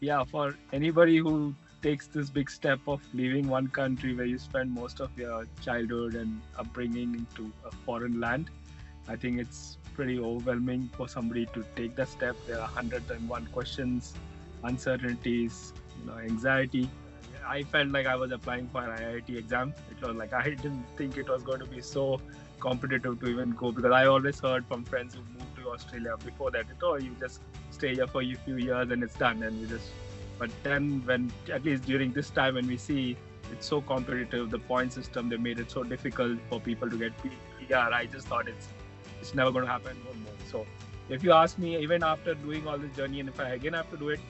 Yeah, for anybody who takes this big step of leaving one country where you spend most of your childhood and upbringing into a foreign land, I think it's pretty overwhelming for somebody to take that step. There are 101 questions, uncertainties, anxiety. I felt like I was applying for an IIT exam. It was like I didn't think it was going to be so competitive to even go, because I always heard from friends who moved to Australia before that, oh, you just stay here for a few years and it's done, and we just. But then, when at least during this time, when we see it's so competitive, the point system they made it so difficult for people to get PR. I just thought it's never going to happen no more. So if you ask me, even after doing all this journey, and if I again have to do it,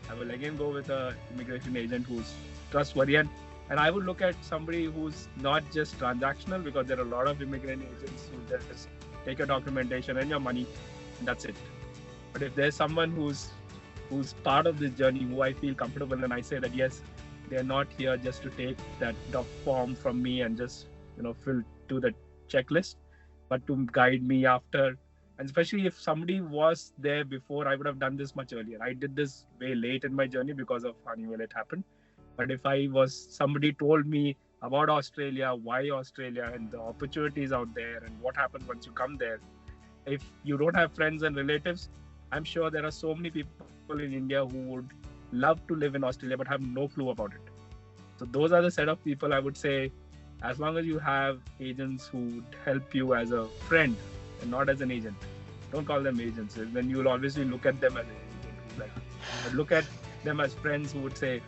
I will again go with a immigration agent who's trustworthy, and I would look at somebody who's not just transactional, because there are a lot of immigrant agents who just take your documentation and your money, and that's it. But if there's someone who's part of this journey, who I feel comfortable, and I say that yes, they're not here just to take that doc form from me and just fill to the checklist, but to guide me after. And especially if somebody was there before, I would have done this much earlier. I did this way late in my journey because of Honeywell it happened. But if I was somebody told me about Australia, why Australia, and the opportunities out there, and what happens once you come there, if you don't have friends and relatives, I'm sure there are so many people in India who would love to live in Australia but have no clue about it. So those are the set of people I would say, as long as you have agents who would help you as a friend and not as an agent. Don't call them agents. Then you will obviously look at them as an agent who's like, but look at them as friends who would say,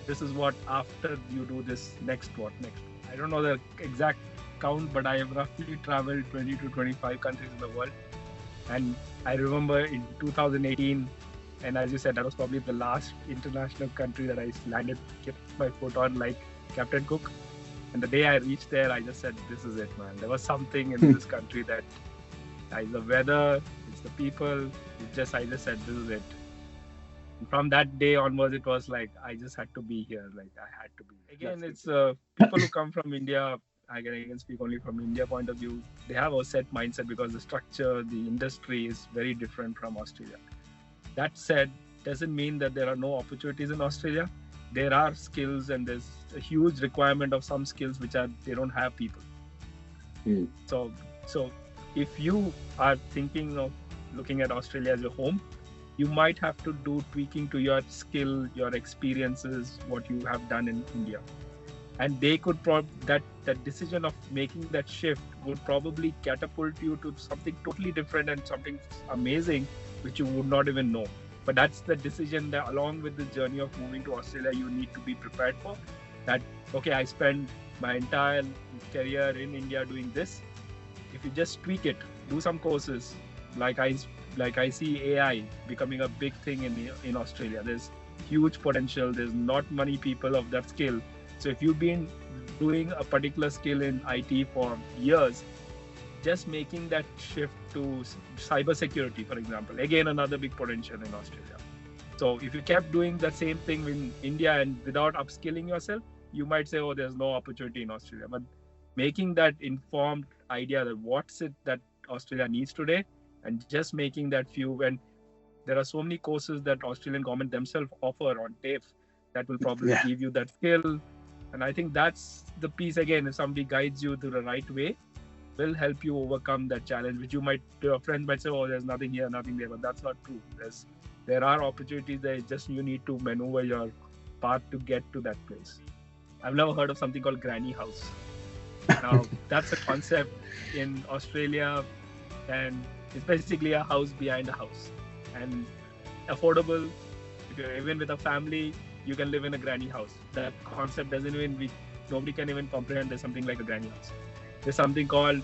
this is what after you do this, next what next. I don't know the exact count, but I have roughly traveled 20 to 25 countries in the world. And I remember in 2018, and as you said, that was probably the last international country that I landed, kept my foot on, like Captain Cook. And the day I reached there, I just said, this is it, man. There was something in this country that it's the weather, it's the people. I just said, this is it. And from that day onwards, it was like I just had to be here. Like I had to be. Again, it's people who come from India. I can speak only from India point of view. They have a set mindset because the structure, the industry is very different from Australia. That said, doesn't mean that there are no opportunities in Australia. There are skills, and there's a huge requirement of some skills which are they don't have people. So if you are thinking of looking at Australia as your home, you might have to do tweaking to your skill, your experiences, what you have done in India. And they could that decision of making that shift would probably catapult you to something totally different and something amazing which you would not even know. But that's the decision that, along with the journey of moving to Australia, you need to be prepared for. That okay, I spent my entire career in India doing this. If you just tweak it, do some courses, like I see AI becoming a big thing in Australia. There's huge potential. There's not many people of that skill. So if you've been doing a particular skill in IT for years, just making that shift to cybersecurity, for example, again another big potential in Australia. So if you kept doing the same thing in India and without upskilling yourself, you might say, oh, there's no opportunity in Australia. But making that informed idea that what's it that Australia needs today, and just making that few, and there are so many courses that Australian government themselves offer on TAFE that will probably give you that skill. And I think that's the piece again, if somebody guides you to the right way, will help you overcome that challenge, which your friends might say, oh, there's nothing here, nothing there, but that's not true. There are opportunities there, just you need to maneuver your path to get to that place. I've never heard of something called granny house. Now, that's a concept in Australia, and it's basically a house behind a house. And affordable, if you're even with a family, you can live in a granny house. That concept nobody can even comprehend there's something like a granny house. There's something called,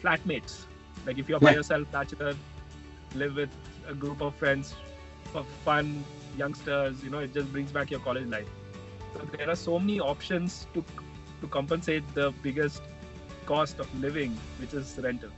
flatmates. Like if you're by yourself, bachelor, live with a group of friends for fun, youngsters, it just brings back your college life. So there are so many options to compensate the biggest cost of living, which is rental.